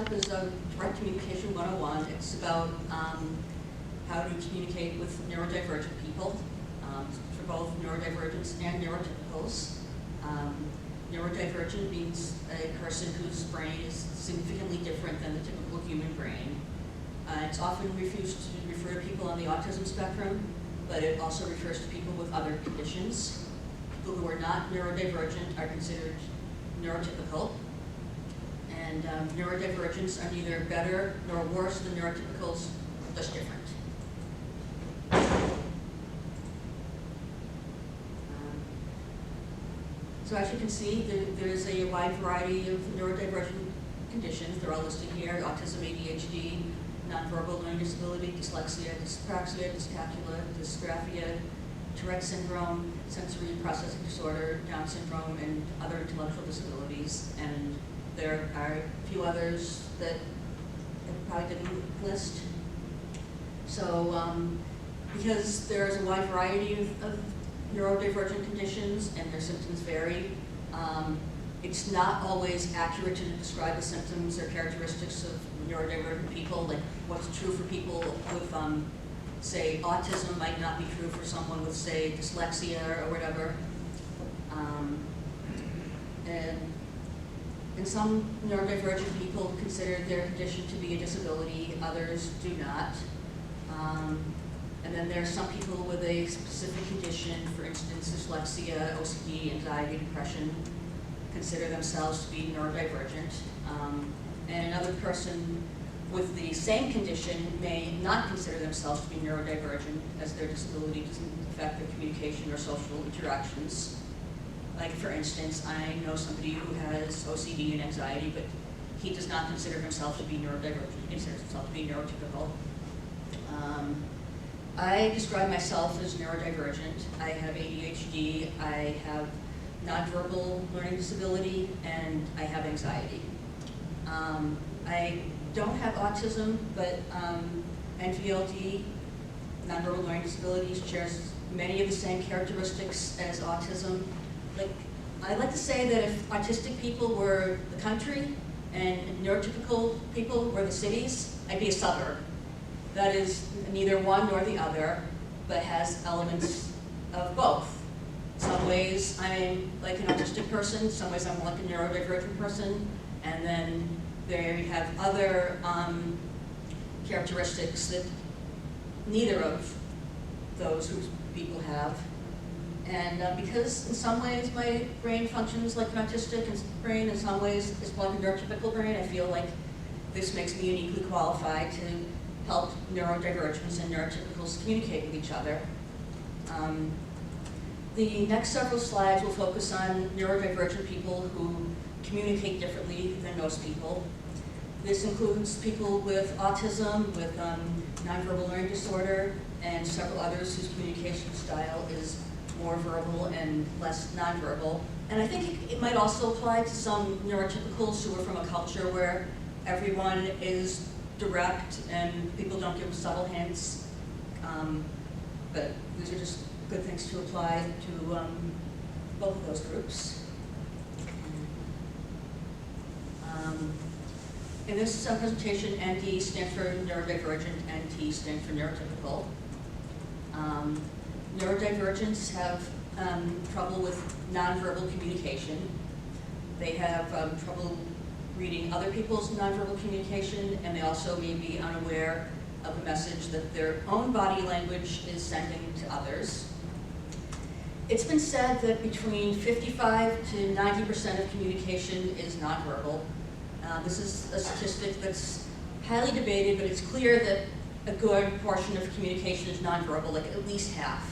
up is Direct Communication 101. It's about how to communicate with neurodivergent people, for both neurodivergents and neurotypicals. Neurodivergent means a person whose brain is significantly different than the typical human brain. It's often refused to refer to people on the autism spectrum, but it also refers to people with other conditions. People who are not neurodivergent are considered neurotypical. And neurodivergents are neither better nor worse than neurotypicals, just different. So as you can see, there's a wide variety of neurodivergent conditions. They're all listed here: autism, ADHD, nonverbal learning disability, dyslexia, dyspraxia, dyscalculia, dysgraphia, Tourette syndrome, sensory processing disorder, Down syndrome, and other intellectual disabilities. And there are a few others that I probably didn't list. So because there's a wide variety of neurodivergent conditions and their symptoms vary, it's not always accurate to describe the symptoms or characteristics of neurodivergent people. Like what's true for people with, say, autism might not be true for someone with, say, dyslexia or whatever. And some neurodivergent people consider their condition to be a disability, others do not. And then there are some people with a specific condition, for instance, dyslexia, OCD, anxiety, depression, consider themselves to be neurodivergent. And another person with the same condition may not consider themselves to be neurodivergent, as their disability doesn't affect their communication or social interactions. Like, for instance, I know somebody who has OCD and anxiety, but he does not consider himself to be neurodivergent. He considers himself to be neurotypical. I describe myself as neurodivergent. I have ADHD, I have nonverbal learning disability, and I have anxiety. I don't have autism, but NVLD, nonverbal learning disabilities, shares many of the same characteristics as autism. Like, I like to say that if autistic people were the country and neurotypical people were the cities, I'd be a suburb. That is neither one nor the other, but has elements of both. In some ways, I'm like an autistic person. In some ways, I'm like a neurodivergent person. And then there you have other characteristics that neither of those people have. And because in some ways my brain functions like an autistic brain, in some ways it's like a neurotypical brain, I feel like this makes me uniquely qualified to help neurodivergents and neurotypicals communicate with each other. The next several slides will focus on neurodivergent people who communicate differently than most people. This includes people with autism, with nonverbal learning disorder, and several others whose communication style is more verbal and less nonverbal. And I think it might also apply to some neurotypicals who are from a culture where everyone is direct and people don't give subtle hints. But these are just good things to apply to both of those groups. In this presentation, ND stands for neurodivergent, NT stands for neurotypical. Neurodivergents have trouble with nonverbal communication. They have trouble reading other people's nonverbal communication, and they also may be unaware of a message that their own body language is sending to others. It's been said that between 55 to 90% of communication is nonverbal. This is a statistic that's highly debated, but it's clear that a good portion of communication is nonverbal, like at least half.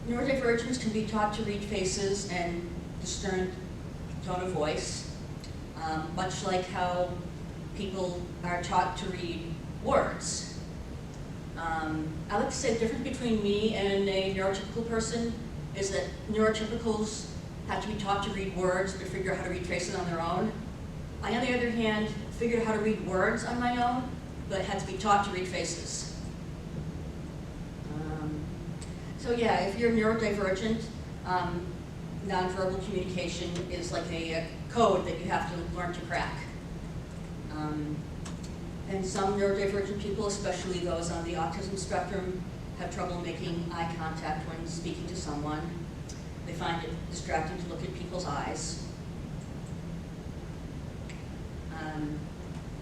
Neurodivergents can be taught to read faces and discern tone of voice, much like how people are taught to read words. I like to say the difference between me and a neurotypical person is that neurotypicals have to be taught to read words but figure out how to read faces on their own. I, on the other hand, figured out how to read words on my own, but had to be taught to read faces. So yeah, if you're neurodivergent, nonverbal communication is like a code that you have to learn to crack. And some neurodivergent people, especially those on the autism spectrum, have trouble making eye contact when speaking to someone. They find it distracting to look at people's eyes.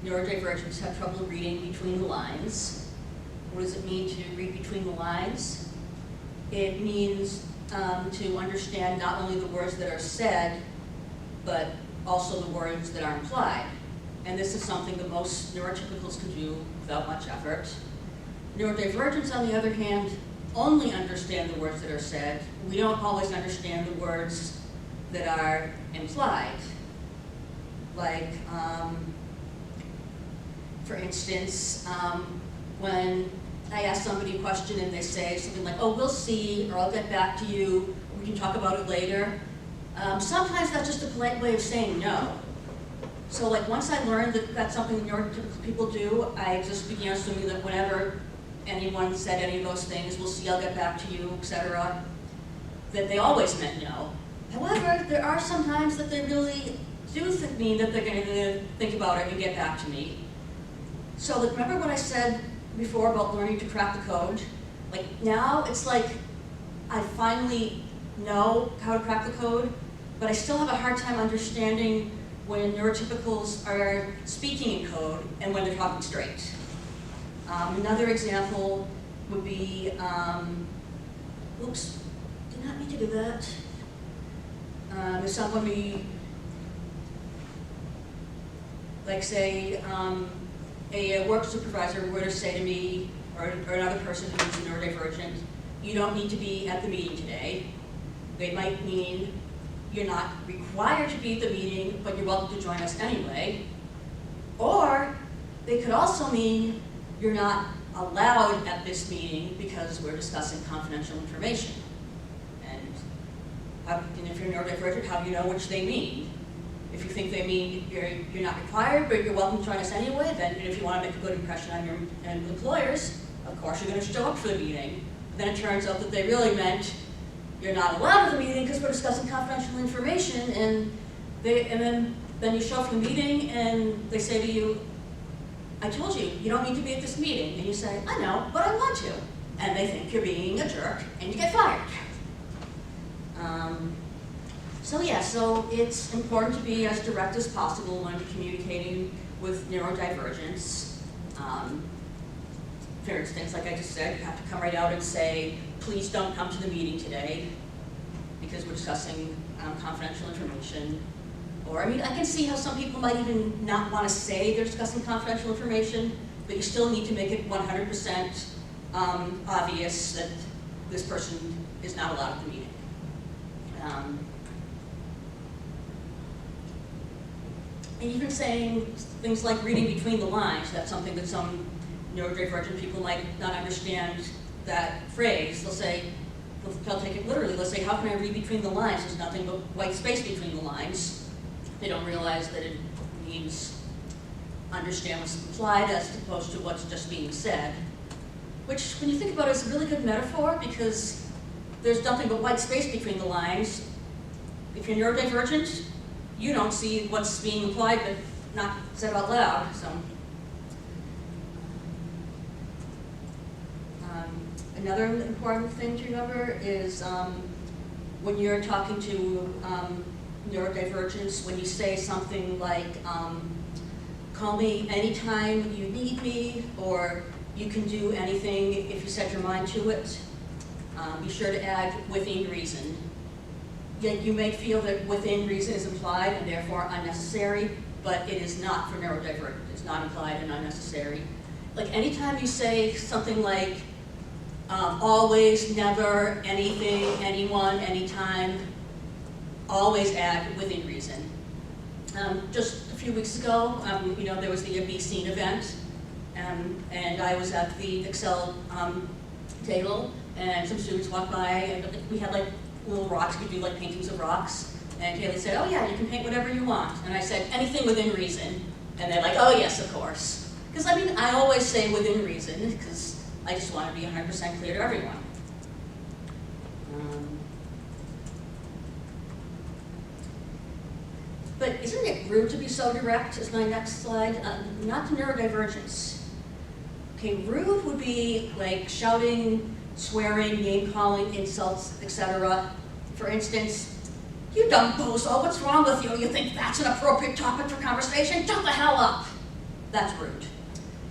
Neurodivergents have trouble reading between the lines. What does it mean to read between the lines? It means to understand not only the words that are said, but also the words that are implied. And this is something that most neurotypicals can do without much effort. Neurodivergents, on the other hand, only understand the words that are said. We don't always understand the words that are implied. Like, for instance, when I ask somebody a question and they say something like, oh, we'll see, or I'll get back to you, or we can talk about it later. Sometimes that's just a polite way of saying no. So like once I learned that that's something neurotypical people do, I just began assuming that whenever anyone said any of those things, we'll see, I'll get back to you, etc., that they always meant no. However, there are some times that they really do mean that they're going to think about it and get back to me. So like, remember what I said before about learning to crack the code? Like now it's like I finally know how to crack the code, but I still have a hard time understanding when neurotypicals are speaking in code and when they're talking straight. Another example would be, oops, did not mean to do that. If somebody, like say, a work supervisor were to say to me, or another person who's neurodivergent, you don't need to be at the meeting today. They might mean you're not required to be at the meeting, but you're welcome to join us anyway. Or they could also mean you're not allowed at this meeting because we're discussing confidential information. And if you're neurodivergent, how do you know which they mean? If you think they mean you're not required, but you're welcome to join us anyway, then if you want to make a good impression on your employers, of course you're going to show up for the meeting. But then it turns out that they really meant you're not allowed at the meeting because we're discussing confidential information, and then you show up for the meeting and they say to you, I told you, you don't need to be at this meeting. And you say, I know, but I want to. And they think you're being a jerk and you get fired. So it's important to be as direct as possible when communicating with neurodivergence. For instance, like I just said, you have to come right out and say, please don't come to the meeting today because we're discussing confidential information. Or, I mean, I can see how some people might even not want to say they're discussing confidential information, but you still need to make it 100% obvious that this person is not allowed at the meeting. And even saying things like reading between the lines, that's something that some neurodivergent people might not understand that phrase. They'll take it literally. They'll say, how can I read between the lines? There's nothing but white space between the lines. They don't realize that it means understand what's implied as opposed to what's just being said. Which, when you think about it, is a really good metaphor because there's nothing but white space between the lines. If you're neurodivergent, you don't see what's being implied but not said out loud. So, another important thing to remember is when you're talking to neurodivergents, when you say something like, call me anytime you need me, or you can do anything if you set your mind to it, be sure to add within reason. Yet you may feel that within reason is implied and therefore unnecessary, but it is not for neurodivergent. It's not implied and unnecessary. Like anytime you say something like always, never, anything, anyone, anytime, always add within reason. Just a few weeks ago, there was the Be Seen event, and I was at the Excel table, and some students walked by, and we had like little rocks, we do like paintings of rocks, and Kaylee said, oh yeah, you can paint whatever you want. And I said, anything within reason. And they're like, oh yes, of course. Because I mean, I always say within reason, because I just want to be 100% clear to everyone. But isn't it rude to be so direct, is my next slide? Not to neurodivergence. Okay, rude would be like shouting, swearing, name-calling, insults, etc. For instance, "You dumb bozo, what's wrong with you? You think that's an appropriate topic for conversation? Shut the hell up!" That's rude.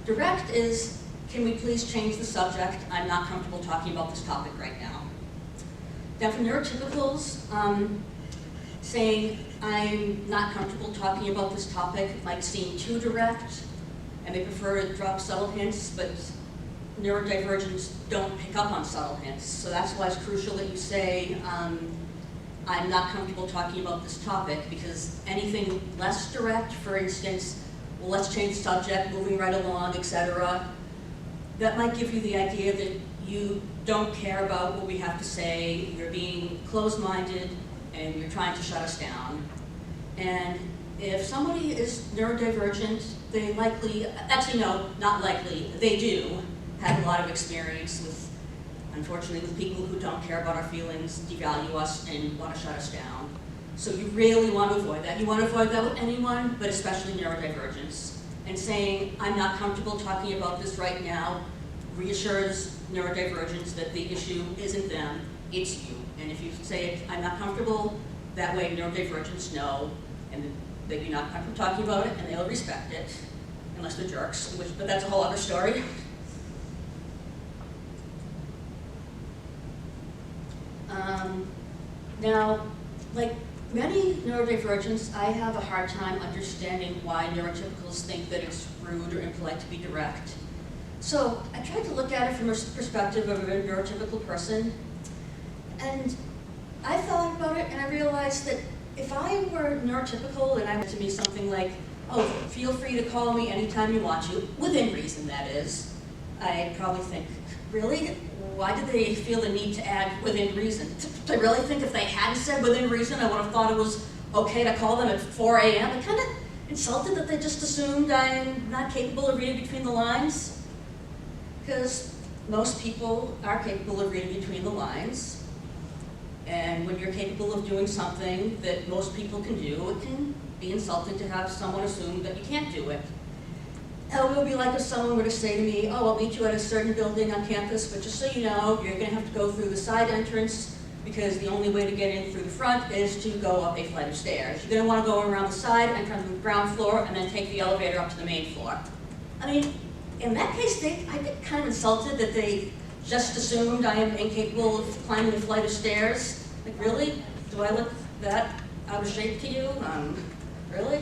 Direct is, "Can we please change the subject? I'm not comfortable talking about this topic right now." Now for neurotypicals, saying, "I'm not comfortable talking about this topic," might seem too direct, and they prefer to drop subtle hints, but neurodivergents don't pick up on subtle hints. So that's why it's crucial that you say, "I'm not comfortable talking about this topic," because anything less direct, for instance, "Well, let's change the subject, moving right along," etc., that might give you the idea that you don't care about what we have to say, you're being closed-minded, and you're trying to shut us down. And if somebody is neurodivergent, they likely, actually no, not likely, they do have a lot of experience with, unfortunately, with people who don't care about our feelings, devalue us, and want to shut us down. So you really want to avoid that. You want to avoid that with anyone, but especially neurodivergence. And saying, "I'm not comfortable talking about this right now," reassures neurodivergents that the issue isn't them, it's you. And if you say, "I'm not comfortable," that way neurodivergents know and that you're not comfortable talking about it, and they'll respect it, unless they're jerks, but that's a whole other story. Now, like many neurodivergents, I have a hard time understanding why neurotypicals think that it's rude or impolite to be direct. So I tried to look at it from a perspective of a neurotypical person, and I thought about it and I realized that if I were neurotypical and I were to be something like, "Oh, feel free to call me anytime you want to," within reason that is, I'd probably think, really? Why did they feel the need to add "within reason"? To really think if they hadn't said "within reason," I would have thought it was okay to call them at 4 a.m. I'm kind of insulted that they just assumed I'm not capable of reading between the lines, because most people are capable of reading between the lines. And when you're capable of doing something that most people can do, it can be insulting to have someone assume that you can't do it. It would be like if someone were to say to me, "Oh, I'll meet you at a certain building on campus, but just so you know, you're going to have to go through the side entrance because the only way to get in through the front is to go up a flight of stairs. You're going to want to go around the side, enter on the ground floor, and then take the elevator up to the main floor." I mean, in that case, I'd be kind of insulted that they just assumed I am incapable of climbing a flight of stairs. Like, really? Do I look that out of shape to you? Really?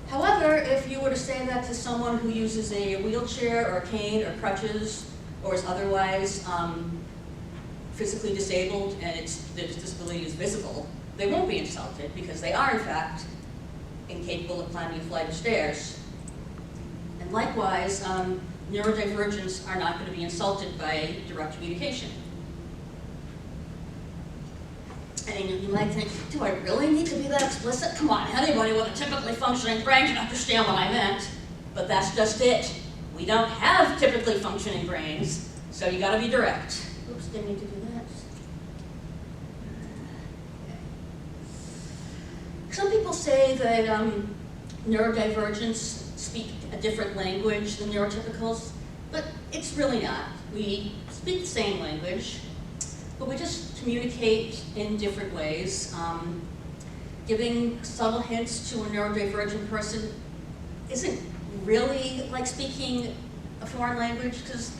However, if you were to say that to someone who uses a wheelchair or a cane or crutches or is otherwise physically disabled and their disability is visible, they won't be insulted because they are, in fact, incapable of climbing a flight of stairs. And likewise, neurodivergents are not going to be insulted by direct communication. And you might think, do I really need to be that explicit? Come on, anybody with a typically functioning brain can understand what I meant. But that's just it. We don't have typically functioning brains, so you gotta be direct. Oops, didn't mean to do that. Some people say that neurodivergents speak a different language than neurotypicals, but it's really not. We speak the same language, but we just communicate in different ways. Giving subtle hints to a neurodivergent person isn't really like speaking a foreign language, because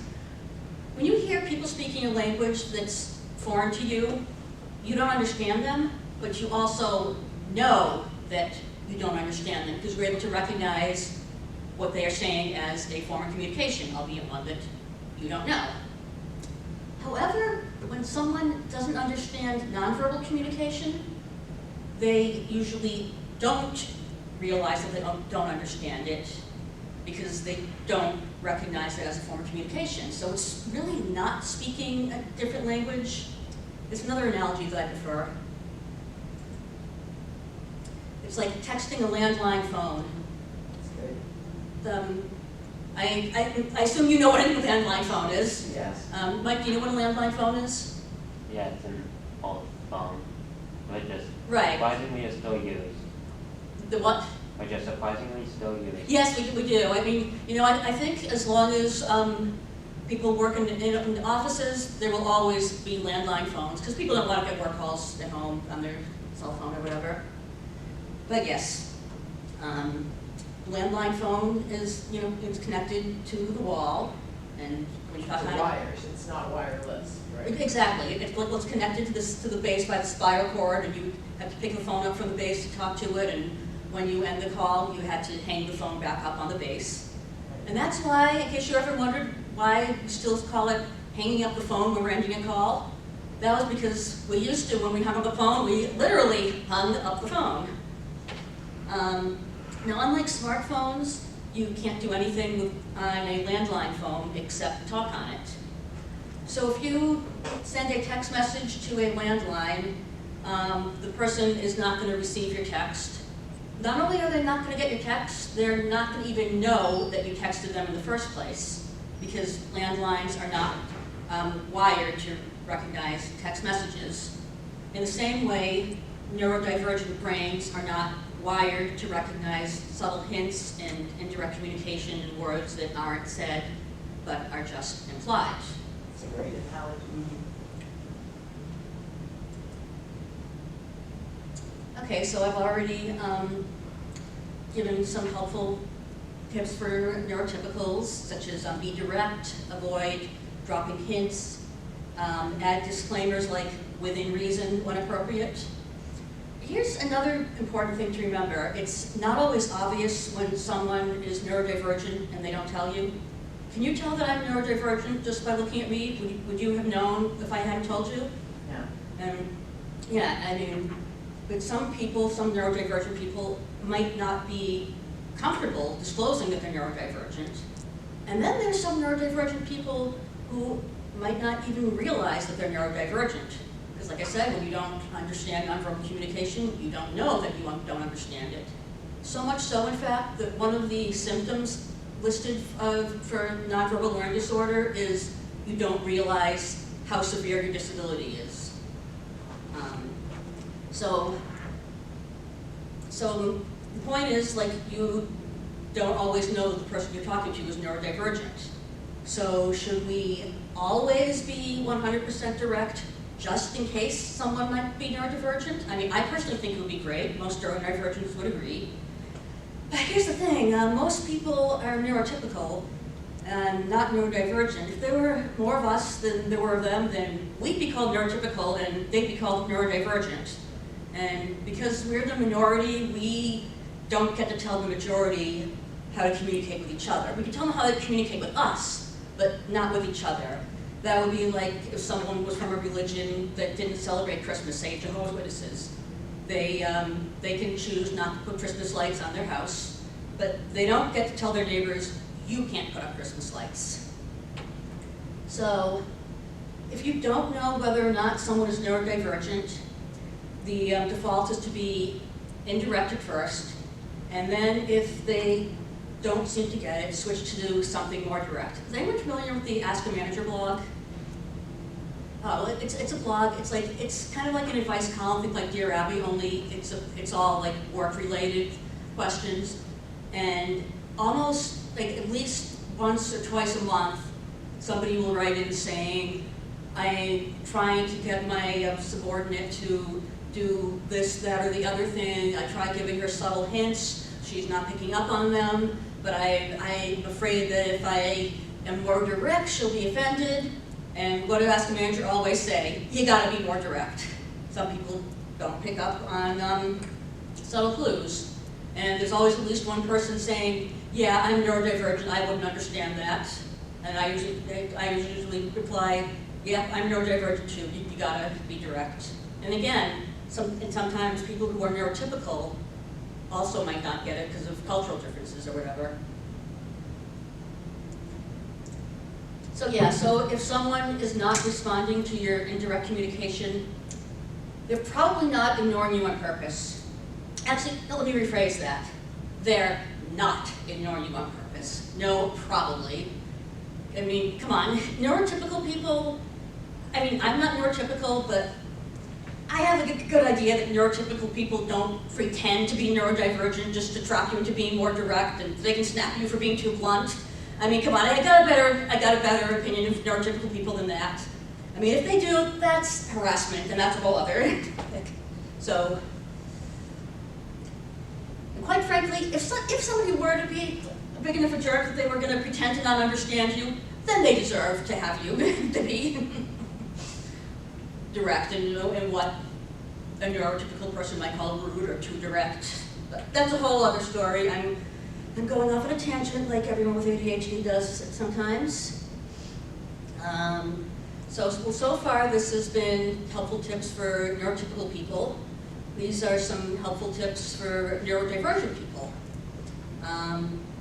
when you hear people speaking a language that's foreign to you, you don't understand them, but you also know that you don't understand them because you're able to recognize what they are saying as a form of communication, albeit one that you don't know. However, when someone doesn't understand nonverbal communication, they usually don't realize that they don't understand it because they don't recognize it as a form of communication. So it's really not speaking a different language. There's another analogy that I prefer. It's like texting a landline phone. I assume you know what a landline phone is. Yes. Mike, do you know what a landline phone is? Yeah, it's an old phone, but just Right. surprisingly it's still used. The what? But you're surprisingly still using. Yes, we do. I mean, you know, I think as long as people work in offices, there will always be landline phones, because people don't want to get work calls at home on their cell phone or whatever. But yes, landline phone is, you know, it's connected to the wall, and when you talk The wires, it's not wireless, right? Exactly. It's connected to the base by the spiral cord, and you have to pick the phone up from the base to talk to it, and when you end the call, you had to hang the phone back up on the base. And that's why, in case you ever wondered why we still call it hanging up the phone when we're ending a call, that was because we used to, when we hung up the phone, we literally hung up the phone. Now, unlike smartphones, you can't do anything on a landline phone except talk on it. So if you send a text message to a landline, the person is not going to receive your text. Not only are they not going to get your text, they're not going to even know that you texted them in the first place, because landlines are not wired to recognize text messages. In the same way, neurodivergent brains are not wired to recognize subtle hints and indirect communication in words that aren't said but are just implied. It's a great analogy. Okay, so I've already given some helpful tips for neurotypicals, such as be direct, avoid dropping hints, add disclaimers like within reason when appropriate. Here's another important thing to remember. It's not always obvious when someone is neurodivergent and they don't tell you. Can you tell that I'm neurodivergent just by looking at me? Would you have known if I hadn't told you? Yeah. Yeah, I mean, but some people, some neurodivergent people, might not be comfortable disclosing that they're neurodivergent. And then there's some neurodivergent people who might not even realize that they're neurodivergent. Because like I said, when you don't understand nonverbal communication, you don't know that you don't understand it. So much so, in fact, that one of the symptoms listed for nonverbal learning disorder is you don't realize how severe your disability is. So the point is, like, you don't always know that the person you're talking to is neurodivergent. So should we always be 100% direct just in case someone might be neurodivergent? I mean, I personally think it would be great. Most neurodivergents would agree. But here's the thing, most people are neurotypical and not neurodivergent. If there were more of us than there were of them, then we'd be called neurotypical and they'd be called neurodivergent. And because we're the minority, we don't get to tell the majority how to communicate with each other. We can tell them how to communicate with us, but not with each other. That would be like if someone was from a religion that didn't celebrate Christmas, say Jehovah's Witnesses. They can choose not to put Christmas lights on their house, but they don't get to tell their neighbors, you can't put up Christmas lights. So if you don't know whether or not someone is neurodivergent, the default is to be indirect at first, and then if they don't seem to get it, switch to do something more direct. Is anyone familiar with the Ask a Manager blog? Oh, it's a blog. It's kind of like an advice column, think like Dear Abby, only it's all like work-related questions, and almost like at least once or twice a month, somebody will write in saying, I'm trying to get my subordinate to do this, that, or the other thing. I tried giving her subtle hints. She's not picking up on them, but I'm afraid that if I am more direct, she'll be offended. And what do Ask a Manager always say? You gotta be more direct. Some people don't pick up on subtle clues. And there's always at least one person saying, yeah, I'm neurodivergent, I wouldn't understand that. And I usually reply, yeah, I'm neurodivergent too, you gotta be direct. And again, sometimes people who are neurotypical also might not get it because of cultural differences or whatever. So yeah, so if someone is not responding to your indirect communication, they're probably not ignoring you on purpose. Actually, no, let me rephrase that. They're not ignoring you on purpose. No, probably. I mean, come on, neurotypical people, I mean, I'm not neurotypical, but I have a good idea that neurotypical people don't pretend to be neurodivergent just to trap you into being more direct, and they can snap you for being too blunt. I mean, come on, I got a better opinion of neurotypical people than that. I mean, if they do, that's harassment, and that's a whole other. So, and quite frankly, if somebody were to be big enough a jerk that they were going to pretend to not understand you, then they deserve to have you to be direct and, and what a neurotypical person might call rude or too direct. But that's a whole other story. I'm going off on a tangent like everyone with ADHD does sometimes. So far this has been helpful tips for neurotypical people. These are some helpful tips for neurodivergent people.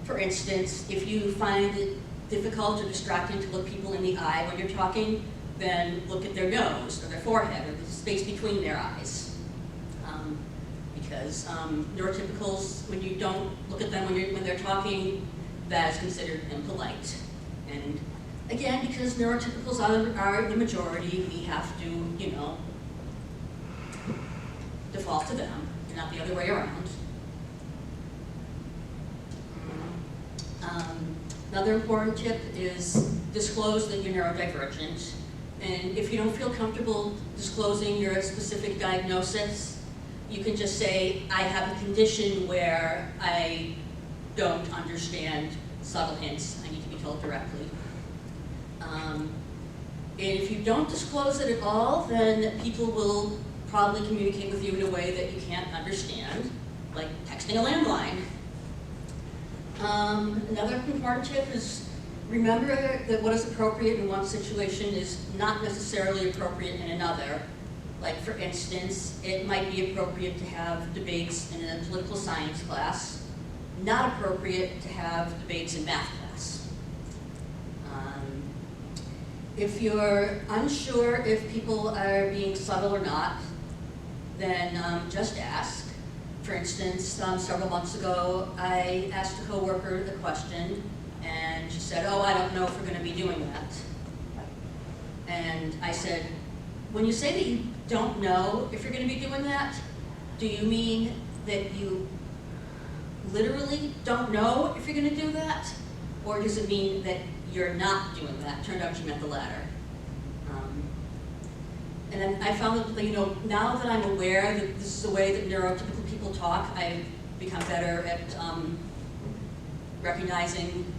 For instance, if you find it difficult or distracting to look people in the eye when you're talking, then look at their nose or their forehead or the space between their eyes. Because neurotypicals, when you don't look at them when they're talking, that is considered impolite. And again, because neurotypicals are the majority, we have to, you know, default to them, and not the other way around. Another important tip is disclose that you're neurodivergent. And if you don't feel comfortable disclosing your specific diagnosis, you can just say, I have a condition where I don't understand subtle hints. I need to be told directly. And if you don't disclose it at all, then people will probably communicate with you in a way that you can't understand, like texting a landline. Another important tip is remember that what is appropriate in one situation is not necessarily appropriate in another. Like, for instance, it might be appropriate to have debates in a political science class, not appropriate to have debates in math class. If you're unsure if people are being subtle or not, then just ask. For instance, several months ago, I asked a coworker the question, and she said, oh, I don't know if we're going to be doing that. And I said, when you say that you don't know if you're going to be doing that, do you mean that you literally don't know if you're going to do that? Or does it mean that you're not doing that? Turned out she meant the latter. And then I found that, you know, now that I'm aware that this is the way that neurotypical people talk, I've become better at recognizing,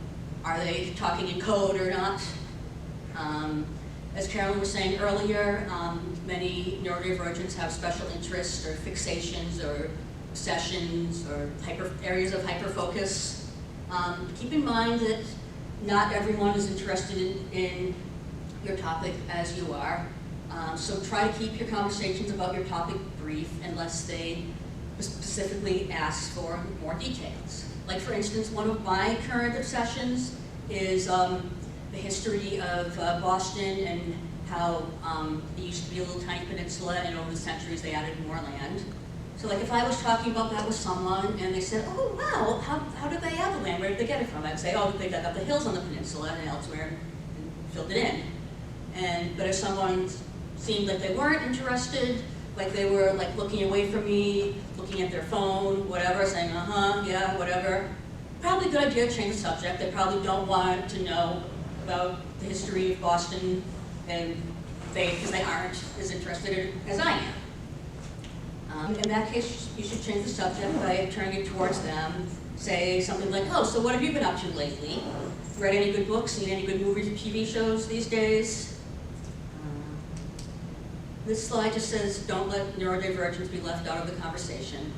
are they talking in code or not? As Carolyn was saying earlier, many neurodivergents have special interests or fixations or obsessions or areas of hyperfocus. Keep in mind that not everyone is interested in your topic as you are. So try to keep your conversations about your topic brief unless they specifically ask for more details. Like, for instance, one of my current obsessions is the history of Boston and how it used to be a little tiny peninsula, and over the centuries they added more land. So like, if I was talking about that with someone and they said, oh wow, how did they add the land? Where did they get it from? I'd say, oh, they dug up the hills on the peninsula and elsewhere and filled it in. But if someone seemed like they weren't interested, like they were like looking away from me, looking at their phone, whatever, saying, yeah, whatever, probably a good idea to change the subject. They probably don't want to know about the history of Boston, and because they aren't as interested as I am. In that case, you should change the subject by turning it towards them. Say something like, oh, so what have you been up to lately? Read any good books? Seen any good movies or TV shows these days? This slide just says, don't let neurodivergence be left out of the conversation.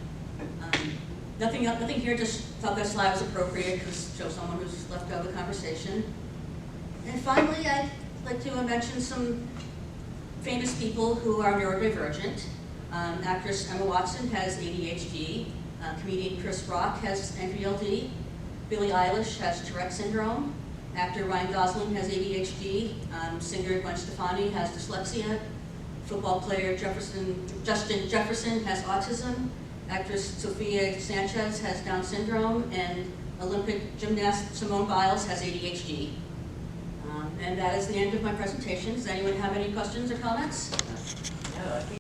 Nothing here, just thought that slide was appropriate because it shows someone who's left out of the conversation. And finally, I'd like to mention some famous people who are neurodivergent. Actress Emma Watson has ADHD. Comedian Chris Rock has NPLD. Billie Eilish has Tourette syndrome. Actor Ryan Gosling has ADHD. Singer Gwen Stefani has dyslexia. Football player Justin Jefferson has autism. Actress Sophia Sanchez has Down syndrome. And Olympic gymnast Simone Biles has ADHD. And that is the end of my presentation. Does anyone have any questions or comments? No, I think